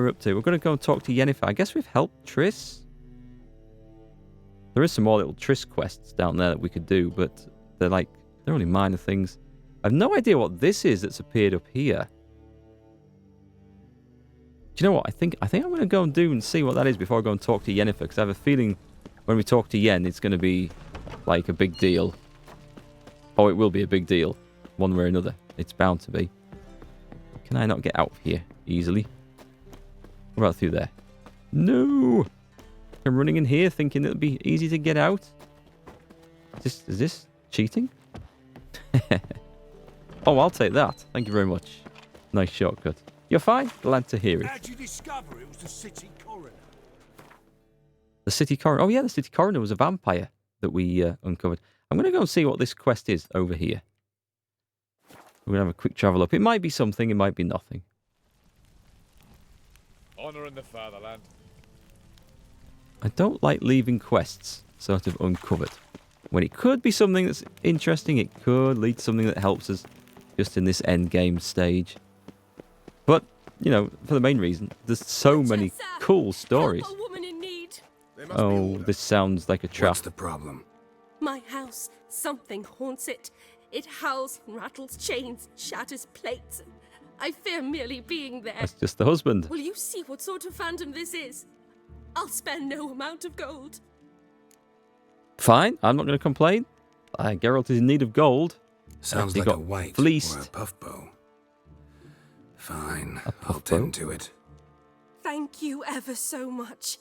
we're up to. We're going to go and talk to Yennefer. I guess we've helped Triss. There is some more little Triss quests down there that we could do, but they're only minor things. I have no idea what this is that's appeared up here. Do you know what? I think I'm going to go and do and see what that is before I go and talk to Yennefer, because I have a feeling when we talk to Yen, it's going to be like a big deal. Oh, it will be a big deal, one way or another. It's bound to be. Can I not get out of here easily? What about through there? No! I'm running in here thinking it'll be easy to get out. Is this cheating? Oh, I'll take that. Thank you very much. Nice shortcut. You're fine? Glad to hear it. How'd you discover it was the city coroner? The city coroner. Oh, yeah, the city coroner was a vampire that we uncovered. I'm going to go and see what this quest is over here. We're going to have a quick travel up. It might be something, it might be nothing. Honor in the fatherland. I don't like leaving quests sort of uncovered. When it could be something that's interesting, it could lead to something that helps us just in this end game stage. But, you know, for the main reason, there's so many cool stories. Help a woman in need. Oh, this sounds like a trap. What's the problem? My house, something haunts it. It howls and rattles chains, shatters plates. I fear merely being there. That's just the husband. Will you see what sort of phantom this is? I'll spare no amount of gold. Fine, I'm not going to complain. Geralt is in need of gold. Sounds He like a got white fleeced. or a puff bow. Fine, A puff I'll tend bow? to it. Thank you ever so much.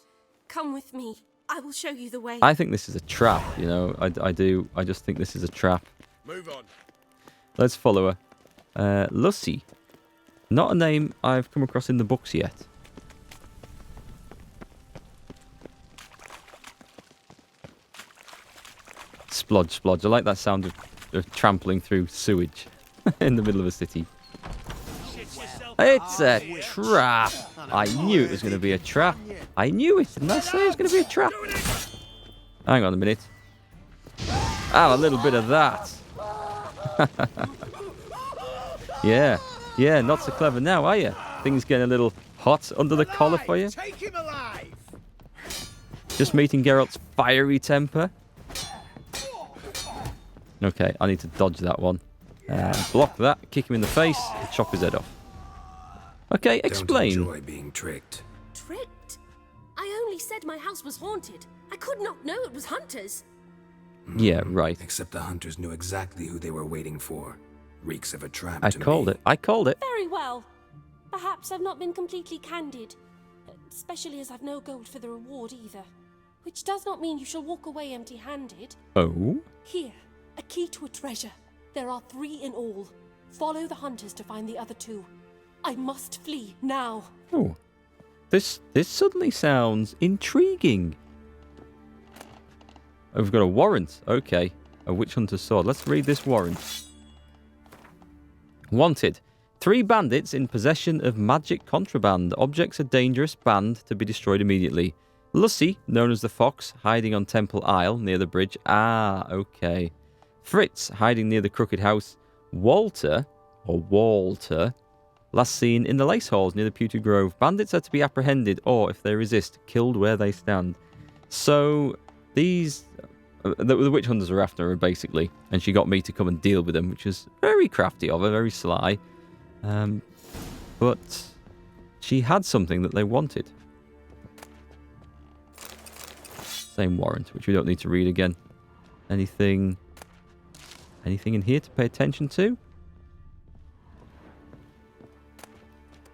Come with me. I will show you the way. I think this is a trap, you know. I do. I just think this is a trap. Move on. Let's follow her. Lucy. Not a name I've come across in the books yet. Splodge, splodge. I like that sound of trampling through sewage in the middle of a city. It's a trap. I knew it was going to be a trap. I knew it. Didn't I say it was going to be a trap? Hang on a minute. Have a little bit of that. Yeah, not so clever now, are you? Things getting a little hot under the collar for you? Take him alive! Just meeting Geralt's fiery temper. Okay, I need to dodge that one. Block that, kick him in the face, and chop his head off. Okay, explain. Don't enjoy being tricked. Tricked? I only said my house was haunted. I could not know it was hunters. Yeah, right. Except the hunters knew exactly who they were waiting for. Reeks of a trap I to called me. it. I called it. Very well. Perhaps I've not been completely candid. Especially as I've no gold for the reward either. Which does not mean you shall walk away empty-handed. Oh? Here, a key to a treasure. There are 3 in all. Follow the hunters to find the other 2. I must flee now. Oh. This suddenly sounds intriguing. Oh, we've got a warrant. Okay. A witch hunter's sword. Let's read this warrant. Wanted. 3 bandits in possession of magic contraband. Objects are dangerous. Banned to be destroyed immediately. Lucy, known as the Fox, hiding on Temple Isle near the bridge. Ah, okay. Fritz, hiding near the Crooked House. Walter, last seen in the Lace Halls near the Pewter Grove. Bandits are to be apprehended or, if they resist, killed where they stand. So, these... the witch hunters are after her, basically. And she got me to come and deal with them, which is very crafty of her, very sly. But she had something that they wanted. Same warrant, which we don't need to read again. Anything in here to pay attention to?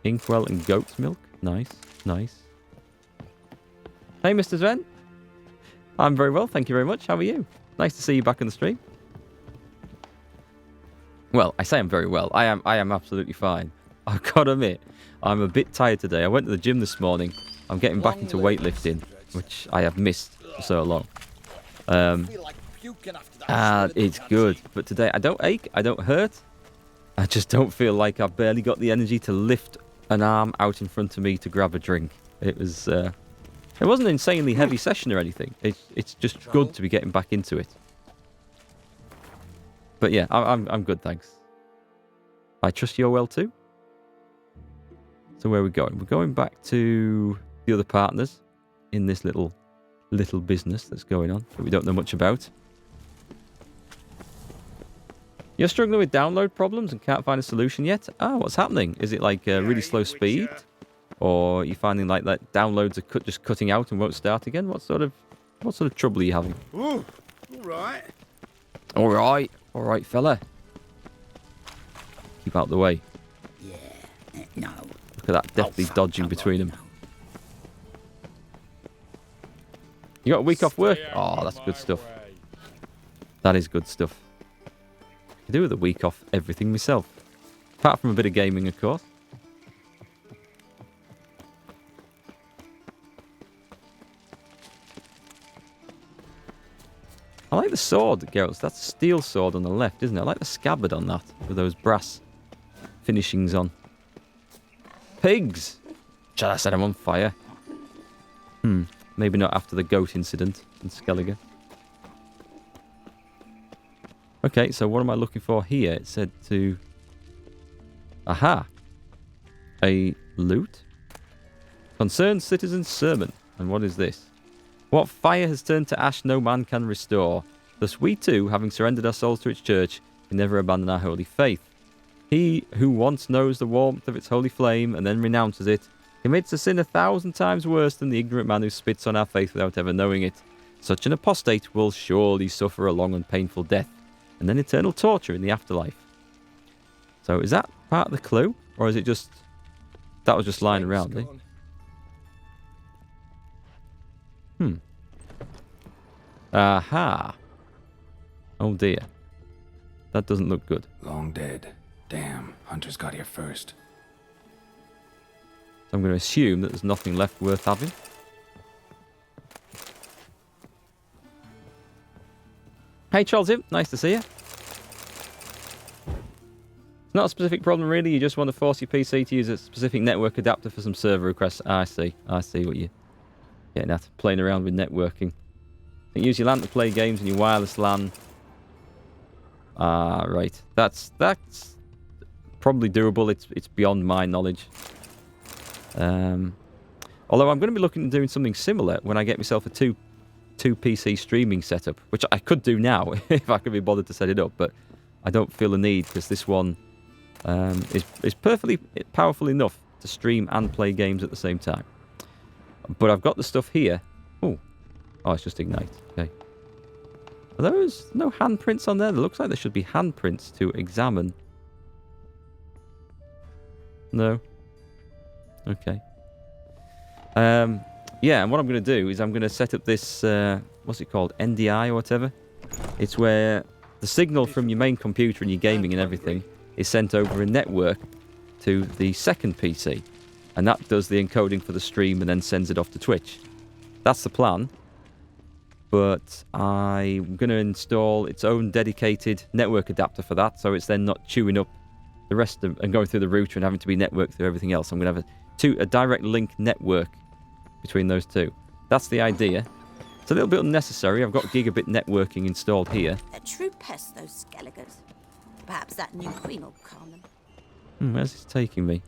Inkwell and goat's milk. Nice, nice. Hey, Mr. Sven. I'm very well, thank you very much. How are you? Nice to see you back on the stream. Well, I say I'm very well. I am absolutely fine. I've got to admit, I'm a bit tired today. I went to the gym this morning. I'm getting back into weightlifting, which I have missed for so long. It's good. But today, I don't ache. I don't hurt. I just don't feel like I've barely got the energy to lift an arm out in front of me to grab a drink. It was... it wasn't an insanely heavy session or anything. It's just good to be getting back into it. But yeah, I'm good, thanks. I trust you're well too? So where are we going? We're going back to the other partners in this little business that's going on that we don't know much about. You're struggling with download problems and can't find a solution yet? Oh, what's happening? Is it like really slow speed? Or are you finding like that downloads are just cutting out and won't start again? What sort of trouble are you having? Ooh, all right. All right, fella. Keep out the way. Yeah, no. Look at that, deftly dodging between them. You got a week off work? Oh, that's good stuff. That is good stuff. I do with a week off everything myself. Apart from a bit of gaming, of course. I like the sword, Geralt. That's a steel sword on the left, isn't it? I like the scabbard on that with those brass finishings on. Pigs! Shall I set them on fire? Maybe not after the goat incident in Skellige. Okay, so what am I looking for here? It said to... Aha! A loot? Concerned citizen's sermon. And what is this? What fire has turned to ash no man can restore. Thus we too, having surrendered our souls to its church, can never abandon our holy faith. He who once knows the warmth of its holy flame and then renounces it, commits a sin 1,000 times worse than the ignorant man who spits on our faith without ever knowing it. Such an apostate will surely suffer a long and painful death, and then eternal torture in the afterlife. So is that part of the clue? Or is it just... That was just lying around, eh? Aha. Oh dear. That doesn't look good. Long dead. Damn, Hunters got here first. I'm going to assume that there's nothing left worth having. Hey Charles, nice to see you. It's not a specific problem really, you just want to force your PC to use a specific network adapter for some server requests. I see what you're getting at, playing around with networking. You use your LAN to play games and your wireless LAN. Right. That's probably doable. It's beyond my knowledge. Although I'm going to be looking at doing something similar when I get myself a two PC streaming setup, which I could do now if I could be bothered to set it up, but I don't feel the need because this one is perfectly powerful enough to stream and play games at the same time. But I've got the stuff here. Oh, it's just Ignite. Okay. Are those no handprints on there? It looks like there should be handprints to examine. No. Okay. Yeah, and what I'm going to do is I'm going to set up this, what's it called? NDI or whatever. It's where the signal from your main computer and your gaming and everything is sent over a network to the second PC. And that does the encoding for the stream and then sends it off to Twitch. That's the plan. But I'm going to install its own dedicated network adapter for that, so it's then not chewing up the rest of and going through the router and having to be networked through everything else. I'm going to have a direct link network between those two. That's the idea. It's a little bit unnecessary. I've got gigabit networking installed here. A true pest, those Skelligers. Perhaps that new queen will calm them. Where's this taking me?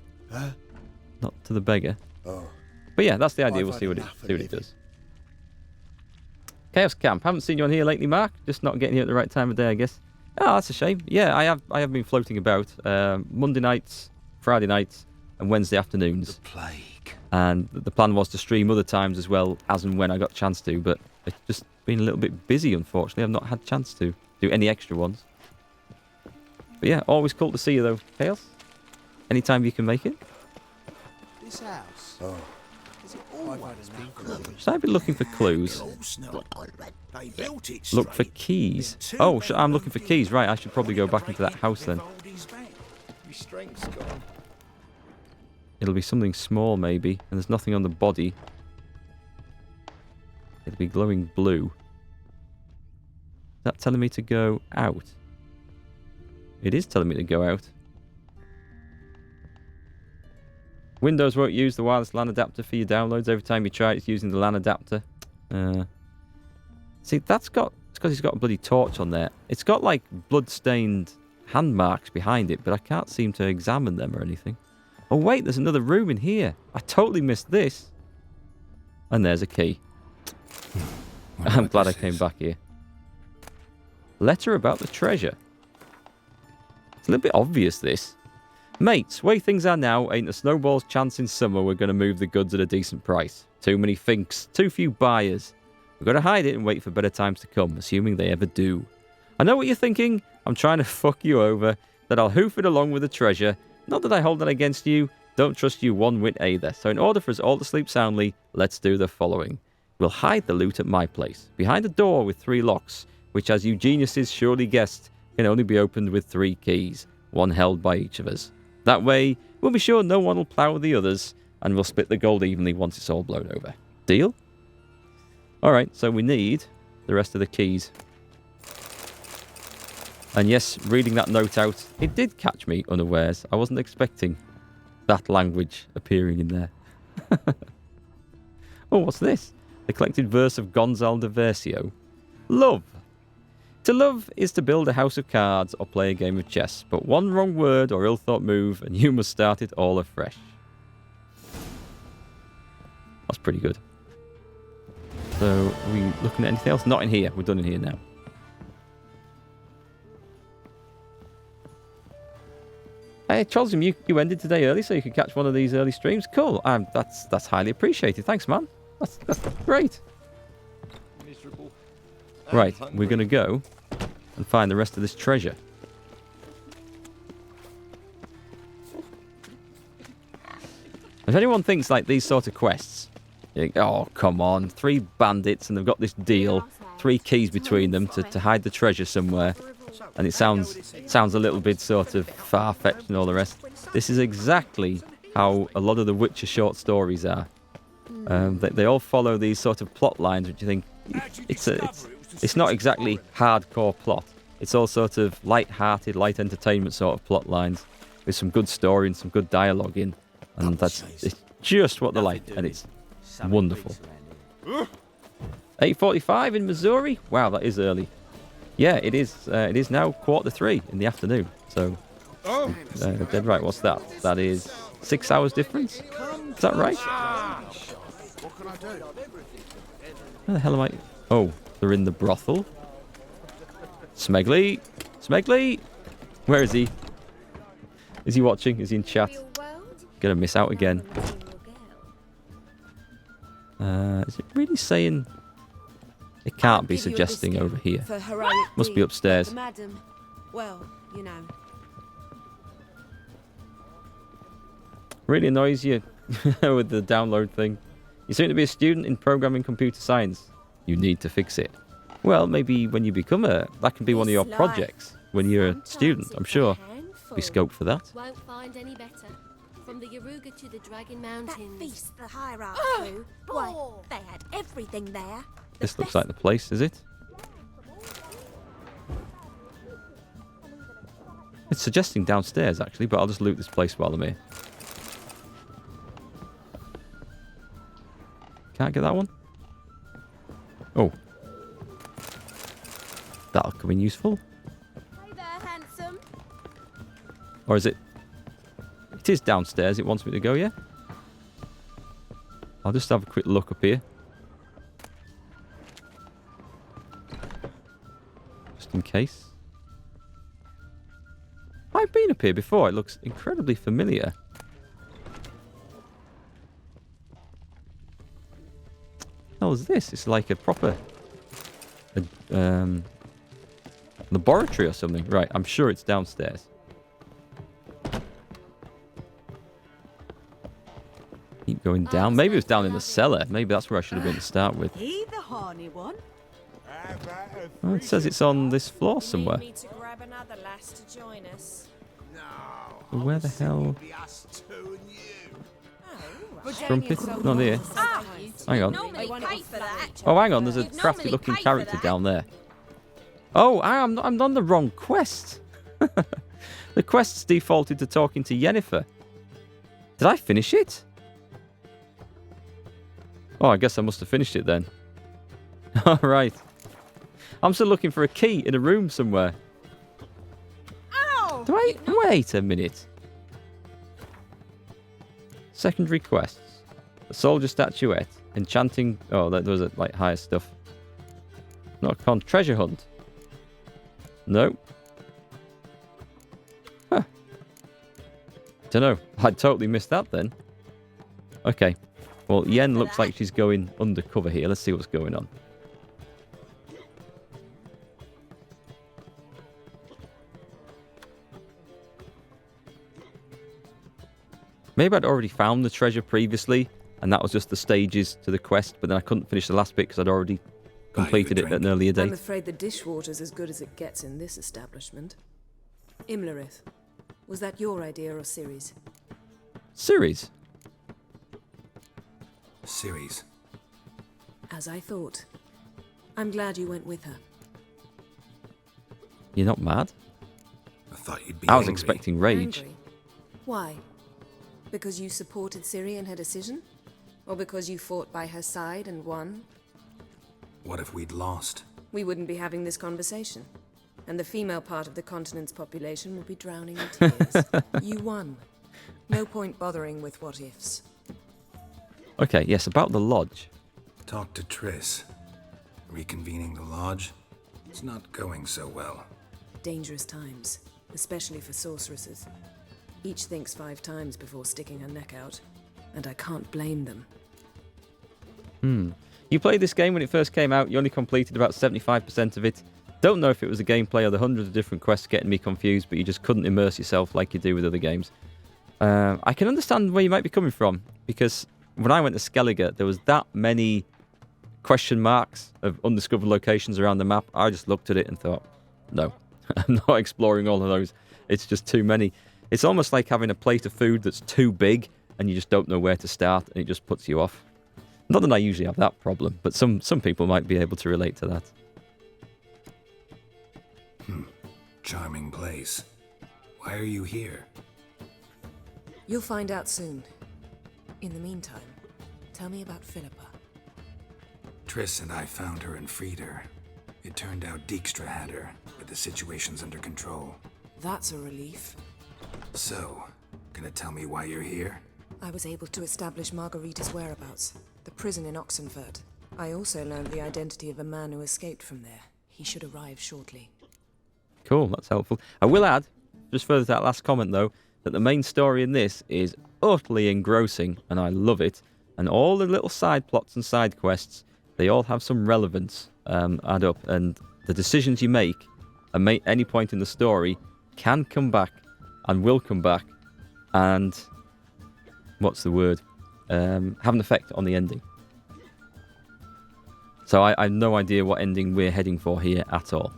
Not to the beggar. But yeah, that's the idea. We'll see what it does. Chaos Camp. Haven't seen you on here lately, Mark. Just not getting here at the right time of day, I guess. Oh, that's a shame. Yeah, I have been floating about Monday nights, Friday nights, and Wednesday afternoons. The plague. And the plan was to stream other times as well, as and when I got a chance to. But it's just been a little bit busy, unfortunately. I've not had a chance to do any extra ones. But yeah, always cool to see you though, Chaos. Anytime you can make it. This house. Should I be looking for clues? They built it Look for keys. Oh, I'm looking for keys. Right, I should probably go back into that house then. It'll be something small maybe, and there's nothing on the body. It'll be glowing blue. Is that telling me to go out? It is telling me to go out. Windows won't use the wireless LAN adapter for your downloads. Every time you try it, it's using the LAN adapter. See, it's because it's got a bloody torch on there. It's got like blood-stained hand marks behind it, but I can't seem to examine them or anything. Oh, wait, there's another room in here. I totally missed this. And there's a key. I'm glad I came back here. Letter about the treasure. It's a little bit obvious, this. Mates, way things are now, ain't a snowball's chance in summer we're going to move the goods at a decent price. Too many finks, too few buyers. We've got to hide it and wait for better times to come, assuming they ever do. I know what you're thinking. I'm trying to fuck you over, that I'll hoof it along with the treasure. Not that I hold that against you. Don't trust you one whit either. So in order for us all to sleep soundly, let's do the following. We'll hide the loot at my place, behind a door with 3 locks, which, as you geniuses surely guessed, can only be opened with 3 keys, one held by each of us. That way, we'll be sure no one will plough the others, and we'll split the gold evenly once it's all blown over. Deal? Alright, so we need the rest of the keys. And yes, reading that note out, it did catch me unawares. I wasn't expecting that language appearing in there. Oh, what's this? The collected verse of Gonzalo de Versio. Love. To love is to build a house of cards or play a game of chess, but one wrong word or ill-thought move and you must start it all afresh. That's pretty good. So, are we looking at anything else? Not in here. We're done in here now. Hey, Charles, you ended today early so you could catch one of these early streams. Cool. That's highly appreciated. Thanks, man. That's great. Miserable. Right, we're going to go and find the rest of this treasure. If anyone thinks like these sort of quests, you think, oh, come on, 3 bandits and they've got this deal, 3 keys between them to hide the treasure somewhere, and it sounds a little bit sort of far-fetched and all the rest. This is exactly how a lot of the Witcher short stories are. They all follow these sort of plot lines, which you think it's not exactly hardcore plot. It's all sort of light-hearted, light entertainment sort of plot lines with some good story and some good dialogue in, and it's just what they like, and it's wonderful. 8:45 in Missouri. Wow, that is early. Yeah, it is. It is now 2:45 in the afternoon. So, dead right. What's that? That is 6 hours difference. Is that right? Where the hell am I? Oh, they're in the brothel. Smegly! Smegly! Where is he? Is he watching? Is he in chat? Gonna miss out again. Is it really saying... It can't be suggesting over here. Must be upstairs. Madam, well, you know. Really annoys you with the download thing. You seem to be a student in programming computer science. You need to fix it. Well, maybe when you become that can be one of your projects. When you're a student, I'm sure. Be scope for that. Won't find any better. From the Yaruga to the Dragon Mountains. That feast the hierarch threw. Why, they had everything there. This looks like the place, is it? It's suggesting downstairs, actually, but I'll just loot this place while I'm here. Can't get that one? Oh. That'll come in useful. Hey there, handsome. Or is it... It is downstairs. It wants me to go, yeah? I'll just have a quick look up here. Just in case. I've been up here before. It looks incredibly familiar. What the hell is this? It's like a proper... laboratory or something. Right, I'm sure it's downstairs. Keep going down. Maybe it was down in the cellar. Maybe that's where I should have been to start with. He the horny one. Oh, it says it's on this floor somewhere. Need me to grab another lass to join us. Well, where the hell? Be us two and you. Trumpet? Not here. Hang on. Oh, hang on. There's a crafty looking character down there. Oh, I'm on the wrong quest. The quest's defaulted to talking to Yennefer. Did I finish it? Oh, I guess I must have finished it then. All right. I'm still looking for a key in a room somewhere. Ow! Do I... Wait a minute. Secondary quests. A soldier statuette. Enchanting... Oh, there was like higher stuff. Not a con. Treasure hunt. No. Huh. Don't know. I'd totally missed that then. Okay. Well, Yen looks like she's going undercover here. Let's see what's going on. Maybe I'd already found the treasure previously, and that was just the stages to the quest, but then I couldn't finish the last bit because I'd already completed it at an earlier date. I'm afraid the dishwater's as good as it gets in this establishment. Imlerith, was that your idea or Ciri's? Series? Series. As I thought. I'm glad you went with her. You're not mad? I thought you'd be I was angry. expecting rage. Angry? Why? Because you supported Ciri in her decision? Or because you fought by her side and won? What if we'd lost? We wouldn't be having this conversation. And the female part of the continent's population would be drowning in tears. You won. No point bothering with what ifs. Okay, yes, about the lodge. Talk to Triss. Reconvening the lodge? It's not going so well. Dangerous times, especially for sorceresses. Each thinks 5 times before sticking her neck out, and I can't blame them. You played this game when it first came out, you only completed about 75% of it. Don't know if it was the gameplay or the hundreds of different quests getting me confused, but you just couldn't immerse yourself like you do with other games. I can understand where you might be coming from, because when I went to Skellige, there was that many question marks of undiscovered locations around the map. I just looked at it and thought, no, I'm not exploring all of those. It's just too many. It's almost like having a plate of food that's too big and you just don't know where to start and it just puts you off. Not that I usually have that problem, but some people might be able to relate to that. Charming place. Why are you here? You'll find out soon. In the meantime, tell me about Philippa. Triss and I found her and freed her. It turned out Dijkstra had her, but the situation's under control. That's a relief. So, gonna tell me why you're here? I was able to establish Margarita's whereabouts, the prison in Oxenfurt. I also learned the identity of a man who escaped from there. He should arrive shortly. Cool, that's helpful. I will add, just further to that last comment though, that the main story in this is utterly engrossing, and I love it. And all the little side plots and side quests, they all have some relevance, add up, and the decisions you make at any point in the story can come back and will come back and, what's the word, have an effect on the ending. So I have no idea what ending we're heading for here at all.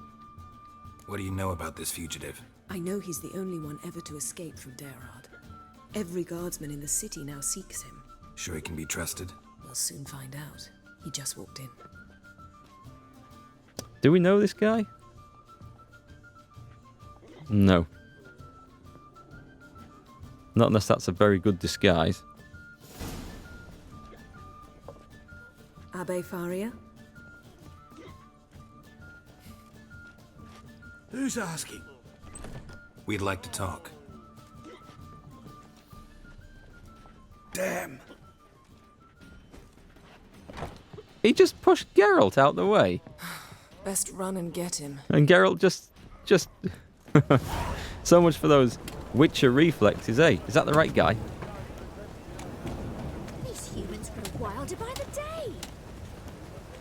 What do you know about this fugitive? I know he's the only one ever to escape from Daerard. Every guardsman in the city now seeks him. Sure he can be trusted? We'll soon find out. He just walked in. Do we know this guy? No. Not unless that's a very good disguise. Abbe Faria? Who's asking? We'd like to talk. Damn. He just pushed Geralt out the way. Best run and get him. And Geralt just... So much for those Witcher reflexes, eh? Is that the right guy? These humans grow wilder by the day.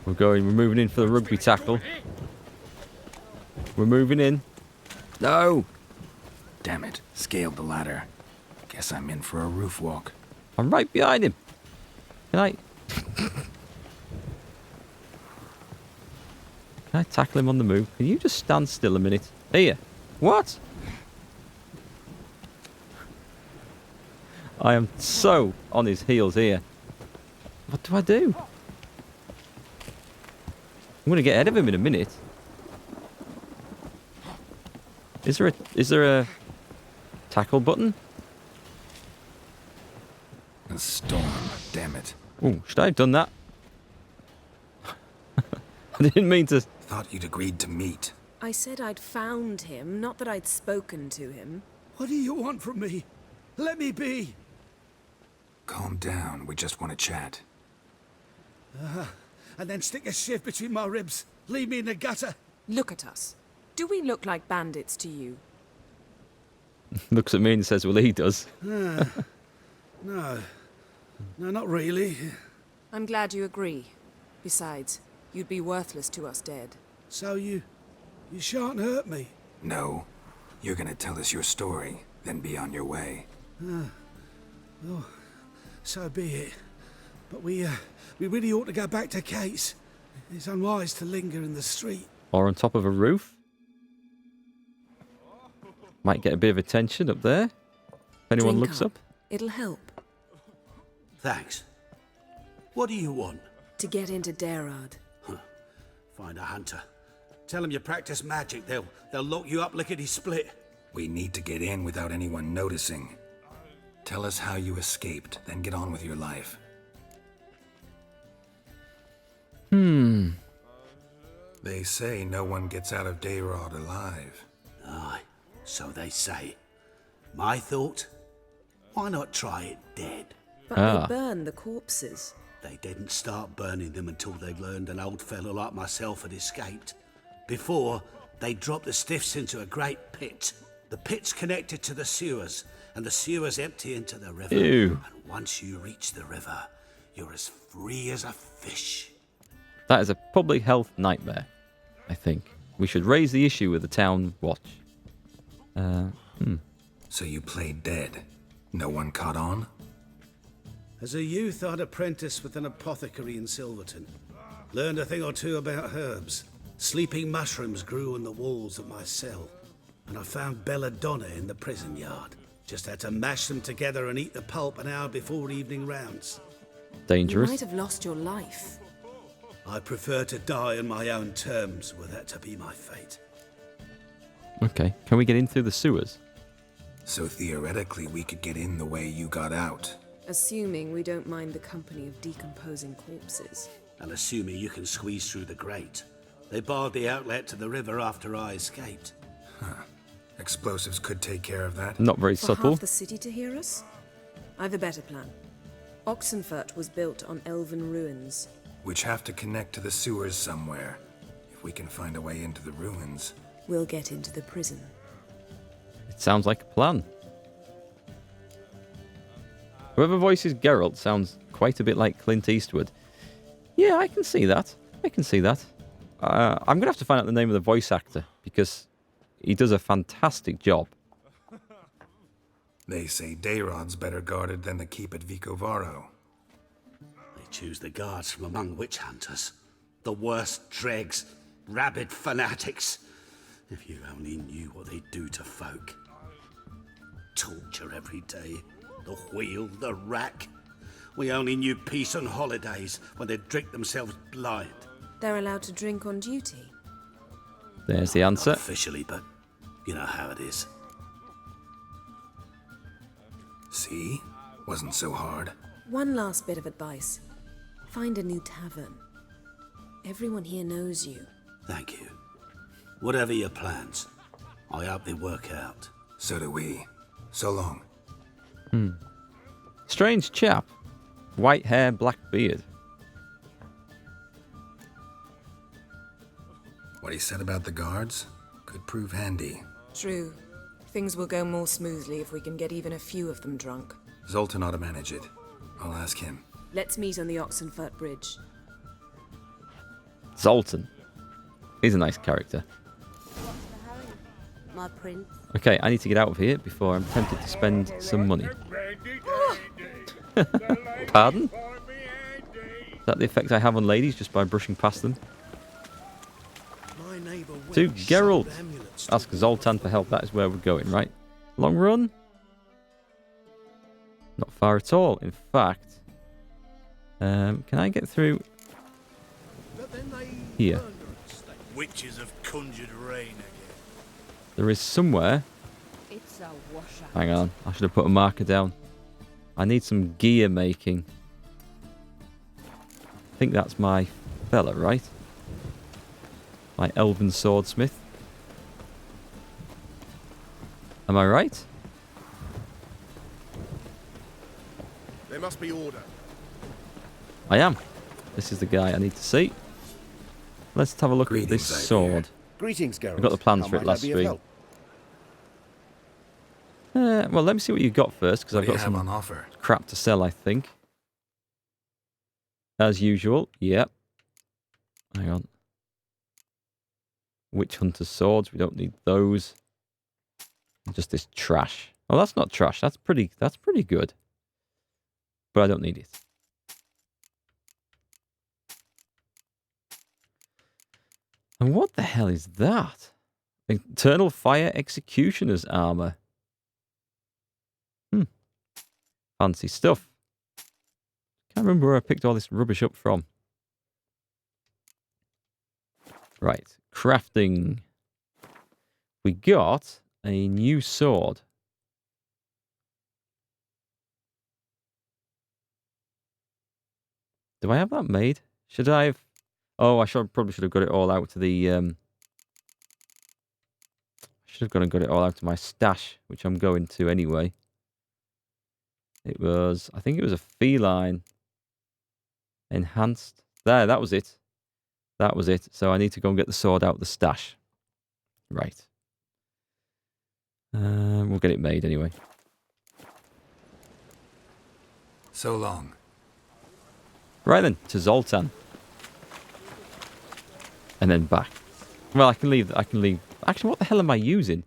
We're moving in for the rugby tackle. We're moving in. No! Damn it, scaled the ladder. Guess I'm in for a roof walk. I'm right behind him. Can I... Can I tackle him on the move? Can you just stand still a minute? Here. What? I am so on his heels here. What do I do? I'm going to get ahead of him in a minute. Is there a tackle button? A storm, damn it. Oh, should I have done that? I didn't mean to... Thought you'd agreed to meet. I said I'd found him, not that I'd spoken to him. What do you want from me? Let me be. Calm down. We just want to chat. And then stick a shiv between my ribs. Leave me in the gutter. Look at us. Do we look like bandits to you? Looks at me and says, well, he does. No. No, not really. I'm glad you agree. Besides, you'd be worthless to us dead. So you shan't hurt me. No. You're gonna tell us your story, then be on your way. Oh, so be it. But we really ought to go back to Kate's. It's unwise to linger in the street. Or on top of a roof. Might get a bit of attention up there. If anyone Drink looks up. It'll help. Thanks. What do you want? To get into Darad. Find a hunter. Tell them you practice magic. They'll lock you up lickety-split. We need to get in without anyone noticing. Tell us how you escaped, then get on with your life. They say no one gets out of Dayrod alive. Aye, so they say. My thought? Why not try it dead? But they burn the corpses. They didn't start burning them until they'd learned an old fellow like myself had escaped. Before, they dropped the stiffs into a great pit. The pit's connected to the sewers, and the sewers empty into the river. Ew. And once you reach the river, you're as free as a fish. That is a public health nightmare, I think. We should raise the issue with the town watch. So you played dead. No one caught on? As a youth, I'd apprenticed with an apothecary in Silverton. Learned a thing or two about herbs. Sleeping mushrooms grew on the walls of my cell. And I found belladonna in the prison yard. Just had to mash them together and eat the pulp an hour before evening rounds. Dangerous. You might have lost your life. I prefer to die on my own terms, were that to be my fate. Okay. Can we get in through the sewers? So theoretically we could get in the way you got out. Assuming we don't mind the company of decomposing corpses. And assuming you can squeeze through the grate. They barred the outlet to the river after I escaped. Explosives could take care of that. Not very For subtle. half the city to hear us? I've a better plan. Oxenfurt was built on elven ruins. Which have to connect to the sewers somewhere. If we can find a way into the ruins. We'll get into the prison. It sounds like a plan. Whoever voices Geralt sounds quite a bit like Clint Eastwood. Yeah, I can see that. I can see that. I'm going to have to find out the name of the voice actor, because he does a fantastic job. They say Dayrod's better guarded than the keep at Vicovaro. They choose the guards from among witch hunters. The worst dregs, rabid fanatics. If you only knew what they do to folk. Torture every day. The wheel, the rack. We only knew peace on holidays when they'd drink themselves blind. They're allowed to drink on duty. There's the answer. Not officially, but you know how it is. See? Wasn't so hard. One last bit of advice. Find a new tavern. Everyone here knows you. Thank you. Whatever your plans, I hope they work out. So do we. So long. Strange chap. White hair, black beard. What he said about the guards could prove handy. True. Things will go more smoothly if we can get even a few of them drunk. Zoltan ought to manage it. I'll ask him. Let's meet on the Oxenfurt Bridge. Zoltan. He's a nice character. My prince. Okay, I need to get out of here before I'm tempted to spend some money. Pardon? Is that the effect I have on ladies just by brushing past them? To Geralt. Ask Zoltan for help. That is where we're going, right? Long run? Not far at all. In fact, can I get through here? Witches have conjured rain again. There is somewhere. It's a washout. Hang on. I should have put a marker down. I need some gear making. I think that's my fella, right? My elven swordsmith. Am I right? must be order. I am. This is the guy I need to see. Let's have a look at this sword. Greetings, Geralt. I got the plans How for it might I last be of stream. help? Well, let me see what you got first, because What I've do you got have some on offer? crap to sell, I think. As usual, yep. Hang on. Witch Hunter's swords, we don't need those. Just this trash. Oh, that's not trash. That's pretty good. But I don't need it. And what the hell is that? Eternal Fire Executioner's armor. Fancy stuff. Can't remember where I picked all this rubbish up from. Right, crafting. We got a new sword. Do I have that made? Should I have? Oh, I probably should have got it all out to the. Should have gone and got it all out to my stash, which I'm going to anyway. It was, I think it was a feline enhanced. There, that was it. That was it. So I need to go and get the sword out of the stash. Right. We'll get it made anyway. So long. Right then, to Zoltan. And then back. Well, I can leave. Actually, what the hell am I using?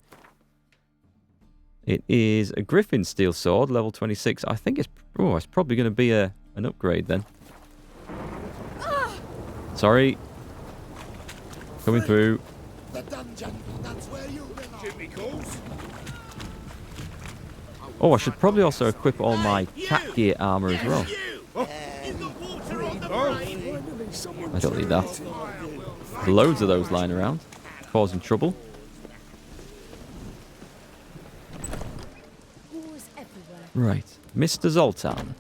It is a Griffin steel sword, level 26. I think it's probably going to be an upgrade then. Sorry. Coming through. The dungeon, that's where you belong. Jimmy calls. Oh, I should probably also equip all my cat gear armor as well. I don't need that. There's loads of those lying around, causing trouble. Right, Mr. Zoltan.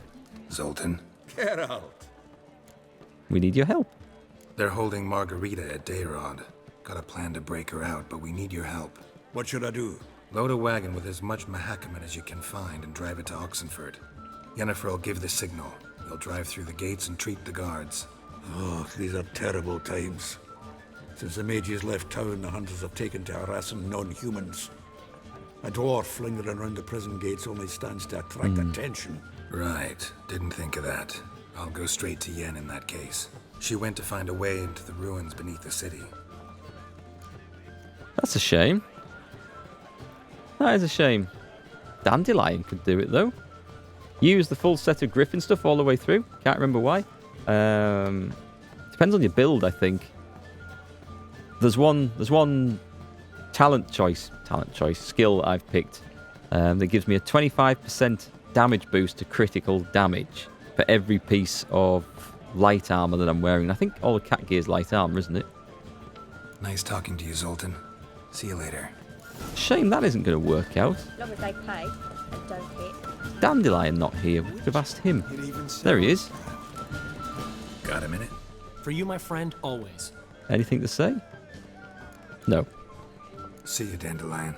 Zoltan? Get out. We need your help. They're holding Margarita at Dayrod. Got a plan to break her out, but we need your help. What should I do? Load a wagon with as much Mahakaman as you can find and drive it to Oxenford. Yennefer will give the signal. You'll drive through the gates and treat the guards. Oh, these are terrible times. Since the mages left town, the hunters have taken to harassing non-humans. A dwarf lingering around the prison gates only stands to attract attention. Right. Didn't think of that. I'll go straight to Yen in that case. She went to find a way into the ruins beneath the city. That's a shame. That is a shame. Dandelion could do it though. Use the full set of Griffin stuff all the way through. Can't remember why. Depends on your build, I think. There's one talent choice skill I've picked that gives me a 25% damage boost to critical damage for every piece of light armor that I'm wearing. I think all the cat gear is light armor, isn't it? Nice talking to you, Zoltan. See you later. Shame that isn't going to work out. Long as they pay and don't hit. Dandelion not here. We could have asked him. There he is. Got a minute? For you, my friend, always. Anything to say? No. See you, Dandelion.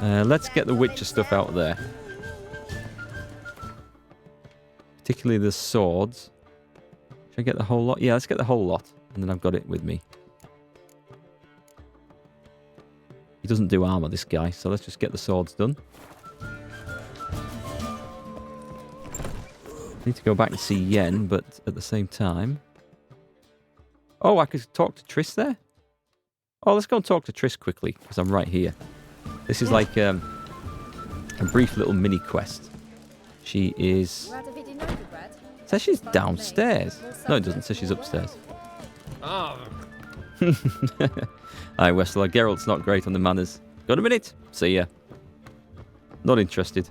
Let's get the Witcher stuff out there. Particularly the swords. Should I get the whole lot? Yeah, let's get the whole lot. And then I've got it with me. He doesn't do armor, this guy, so let's just get the swords done. Need to go back and see Yen, but at the same time... Oh, I could talk to Triss there? Oh, let's go and talk to Triss quickly, because I'm right here. This is like a brief little mini quest. She is... It says she's downstairs. No, it doesn't. It says she's upstairs. Oh. Aye, Westler. Geralt's not great on the manners. Got a minute? See ya. Not interested.